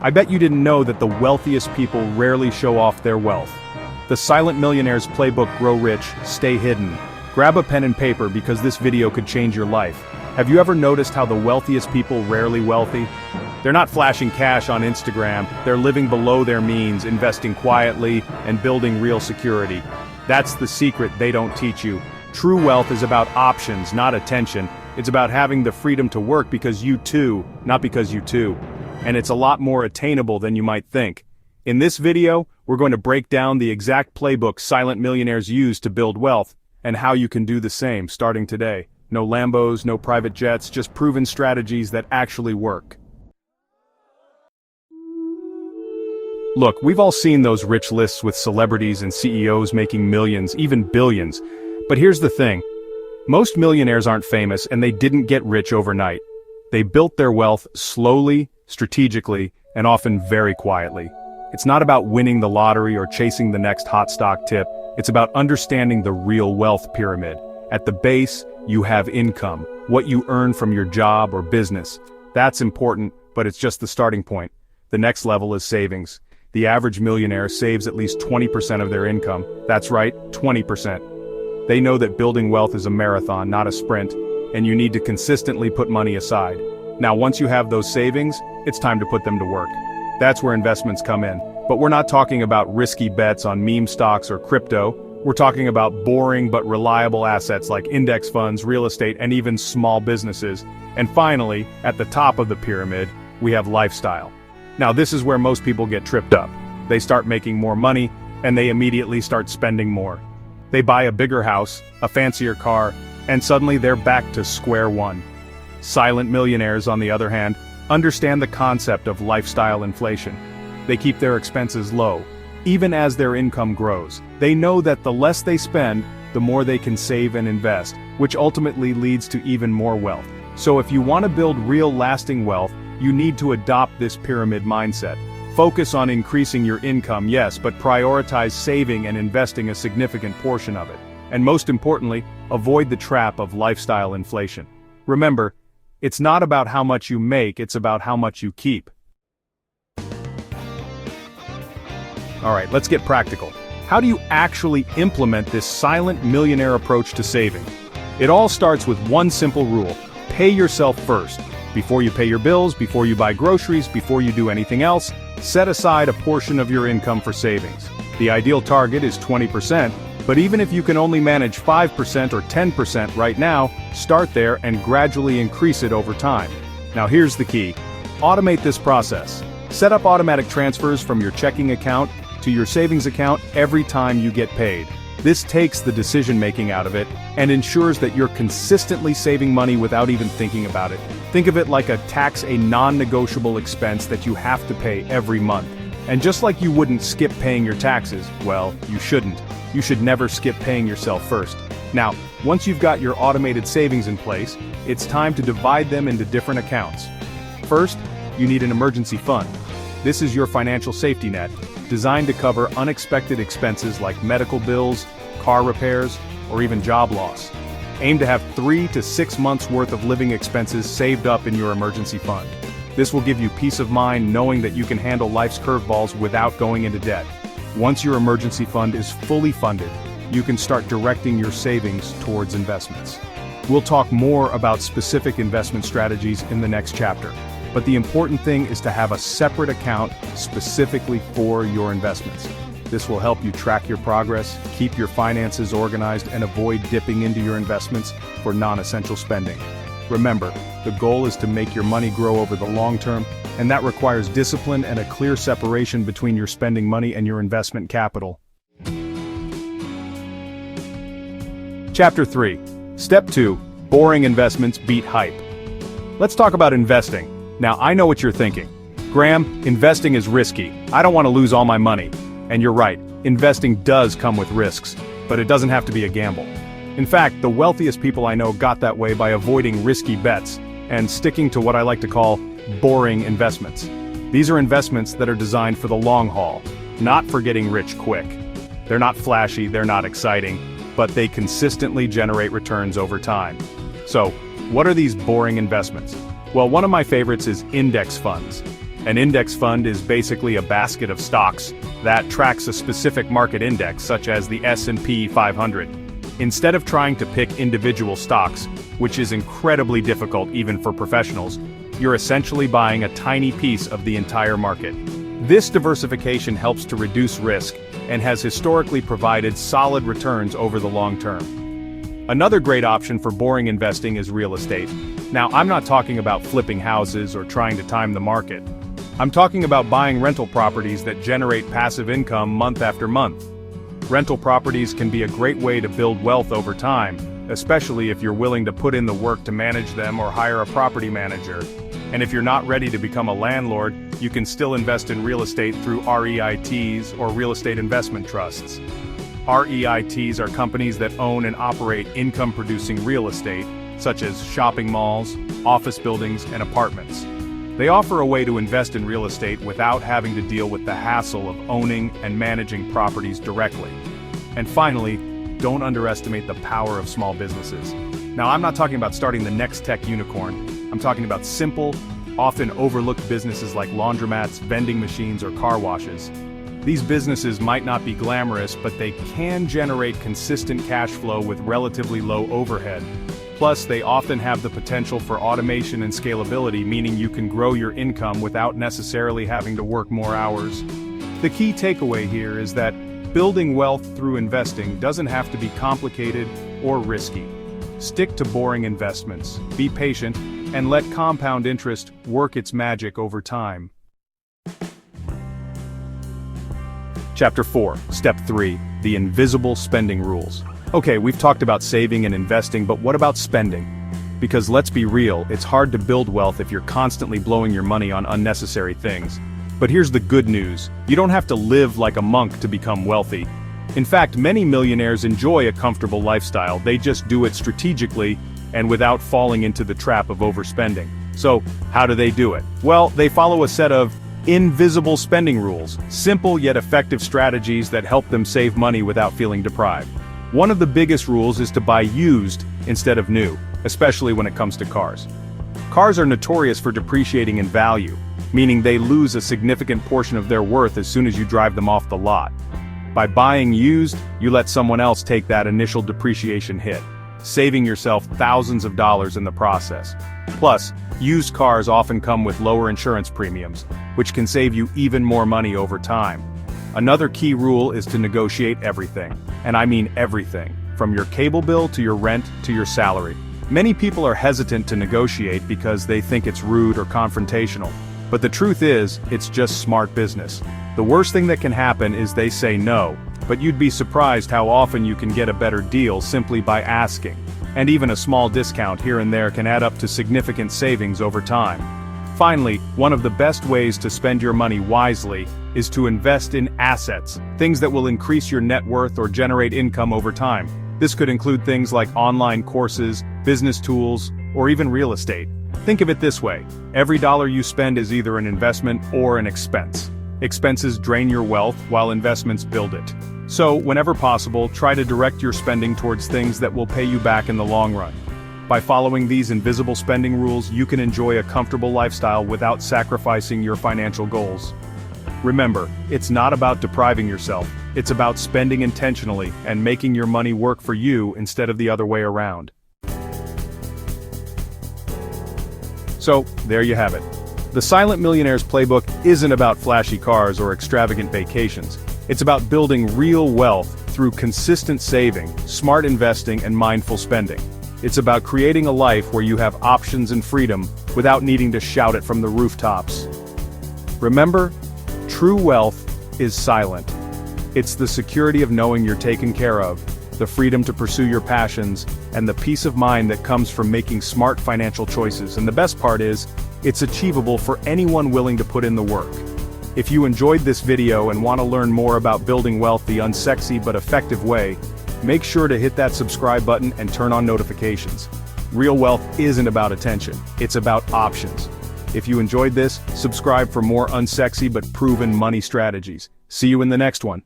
I bet you didn't know that the wealthiest people rarely show off their wealth. The Silent Millionaire's Playbook Grow Rich, Stay Hidden. Grab a pen and paper because this video could change your life. Have you ever noticed how the wealthiest people rarely wealthy? They're not flashing cash on Instagram, they're living below their means, investing quietly, and building real security. That's the secret they don't teach you. True wealth is about options, not attention. It's about having the freedom to work because you too, not because you too. And it's a lot more attainable than you might think. In this video, we're going to break down the exact playbook silent millionaires use to build wealth, and how you can do the same starting today. No Lambos, no private jets, just proven strategies that actually work. Look, we've all seen those rich lists with celebrities and CEOs making millions, even billions. But here's the thing. Most millionaires aren't famous and they didn't get rich overnight. They built their wealth slowly, strategically, and often very quietly. It's not about winning the lottery or chasing the next hot stock tip. It's about understanding the real wealth pyramid. At the base, you have income, what you earn from your job or business. That's important, but it's just the starting point. The next level is savings. The average millionaire saves at least 20% of their income. That's right, 20%. They know that building wealth is a marathon, not a sprint, and you need to consistently put money aside. Now, once you have those savings, it's time to put them to work. That's where investments come in. But we're not talking about risky bets on meme stocks or crypto. We're talking about boring but reliable assets like index funds, real estate, and even small businesses. And finally, at the top of the pyramid, we have lifestyle. Now, this is where most people get tripped up. They start making more money, and they immediately start spending more. They buy a bigger house, a fancier car, and suddenly they're back to square one. Silent millionaires, on the other hand, understand the concept of lifestyle inflation. They keep their expenses low, even as their income grows. They know that the less they spend, the more they can save and invest, which ultimately leads to even more wealth. So if you want to build real lasting wealth, you need to adopt this pyramid mindset. Focus on increasing your income, yes, but prioritize saving and investing a significant portion of it. And most importantly, avoid the trap of lifestyle inflation. Remember, it's not about how much you make, it's about how much you keep. Alright, let's get practical. How do you actually implement this silent millionaire approach to saving? It all starts with one simple rule. Pay yourself first. Before you pay your bills, before you buy groceries, before you do anything else, set aside a portion of your income for savings. The ideal target is 20%, but even if you can only manage 5% or 10% right now, start there and gradually increase it over time. Now here's the key. Automate this process. Set up automatic transfers from your checking account to your savings account every time you get paid. This takes the decision-making out of it and ensures that you're consistently saving money without even thinking about it. Think of it like a non-negotiable expense that you have to pay every month. And just like you wouldn't skip paying your taxes, well, you shouldn't. You should never skip paying yourself first. Now, once you've got your automated savings in place, it's time to divide them into different accounts. First, you need an emergency fund. This is your financial safety net, designed to cover unexpected expenses like medical bills, car repairs, or even job loss. Aim to have 3 to 6 months worth of living expenses saved up in your emergency fund. This will give you peace of mind knowing that you can handle life's curveballs without going into debt. Once your emergency fund is fully funded, you can start directing your savings towards investments. We'll talk more about specific investment strategies in the next chapter, but the important thing is to have a separate account specifically for your investments. This will help you track your progress, keep your finances organized, and avoid dipping into your investments for non-essential spending. Remember, the goal is to make your money grow over the long term, and that requires discipline and a clear separation between your spending money and your investment capital. Chapter 3. Step 2. Boring investments beat hype. Let's talk about investing. Now, I know what you're thinking. Graham, investing is risky. I don't want to lose all my money. And you're right, investing does come with risks, but it doesn't have to be a gamble. In fact, the wealthiest people I know got that way by avoiding risky bets and sticking to what I like to call boring investments. These are investments that are designed for the long haul, not for getting rich quick. They're not flashy, they're not exciting, but they consistently generate returns over time. So, what are these boring investments? Well, one of my favorites is index funds. An index fund is basically a basket of stocks that tracks a specific market index, such as the S&P 500. Instead of trying to pick individual stocks, which is incredibly difficult even for professionals, you're essentially buying a tiny piece of the entire market. This diversification helps to reduce risk and has historically provided solid returns over the long term. Another great option for boring investing is real estate. Now, I'm not talking about flipping houses or trying to time the market. I'm talking about buying rental properties that generate passive income month after month. Rental properties can be a great way to build wealth over time, especially if you're willing to put in the work to manage them or hire a property manager. And if you're not ready to become a landlord, you can still invest in real estate through REITs or real estate investment trusts. REITs are companies that own and operate income-producing real estate, such as shopping malls, office buildings, and apartments. They offer a way to invest in real estate without having to deal with the hassle of owning and managing properties directly. And finally, don't underestimate the power of small businesses. Now, I'm not talking about starting the next tech unicorn. I'm talking about simple, often overlooked businesses like laundromats, vending machines, or car washes. These businesses might not be glamorous, but they can generate consistent cash flow with relatively low overhead. Plus, they often have the potential for automation and scalability, meaning you can grow your income without necessarily having to work more hours. The key takeaway here is that building wealth through investing doesn't have to be complicated or risky. Stick to boring investments, be patient, and let compound interest work its magic over time. Chapter 4, Step 3, The Invisible Spending Rules. Okay, we've talked about saving and investing, but what about spending? Because let's be real, it's hard to build wealth if you're constantly blowing your money on unnecessary things. But here's the good news, you don't have to live like a monk to become wealthy. In fact, many millionaires enjoy a comfortable lifestyle, they just do it strategically and without falling into the trap of overspending. So, how do they do it? Well, they follow a set of invisible spending rules, simple yet effective strategies that help them save money without feeling deprived. One of the biggest rules is to buy used instead of new, especially when it comes to cars. Cars are notorious for depreciating in value, meaning they lose a significant portion of their worth as soon as you drive them off the lot. By buying used, you let someone else take that initial depreciation hit, saving yourself thousands of dollars in the process. Plus, used cars often come with lower insurance premiums, which can save you even more money over time. Another key rule is to negotiate everything, and I mean everything, from your cable bill to your rent to your salary. Many people are hesitant to negotiate because they think it's rude or confrontational, but the truth is, it's just smart business. The worst thing that can happen is they say no, but you'd be surprised how often you can get a better deal simply by asking. And even a small discount here and there can add up to significant savings over time. Finally, one of the best ways to spend your money wisely is to invest in assets, things that will increase your net worth or generate income over time. This could include things like online courses, business tools, or even real estate. Think of it this way, every dollar you spend is either an investment or an expense. Expenses drain your wealth while investments build it. So, whenever possible, try to direct your spending towards things that will pay you back in the long run. By following these invisible spending rules, you can enjoy a comfortable lifestyle without sacrificing your financial goals. Remember, it's not about depriving yourself, it's about spending intentionally and making your money work for you instead of the other way around. So, there you have it. The Silent Millionaire's Playbook isn't about flashy cars or extravagant vacations. It's about building real wealth through consistent saving, smart investing, and mindful spending. It's about creating a life where you have options and freedom without needing to shout it from the rooftops. Remember, true wealth is silent. It's the security of knowing you're taken care of, the freedom to pursue your passions, and the peace of mind that comes from making smart financial choices. And the best part is, it's achievable for anyone willing to put in the work. If you enjoyed this video and want to learn more about building wealth the unsexy but effective way, make sure to hit that subscribe button and turn on notifications. Real wealth isn't about attention, it's about options. If you enjoyed this, subscribe for more unsexy but proven money strategies. See you in the next one.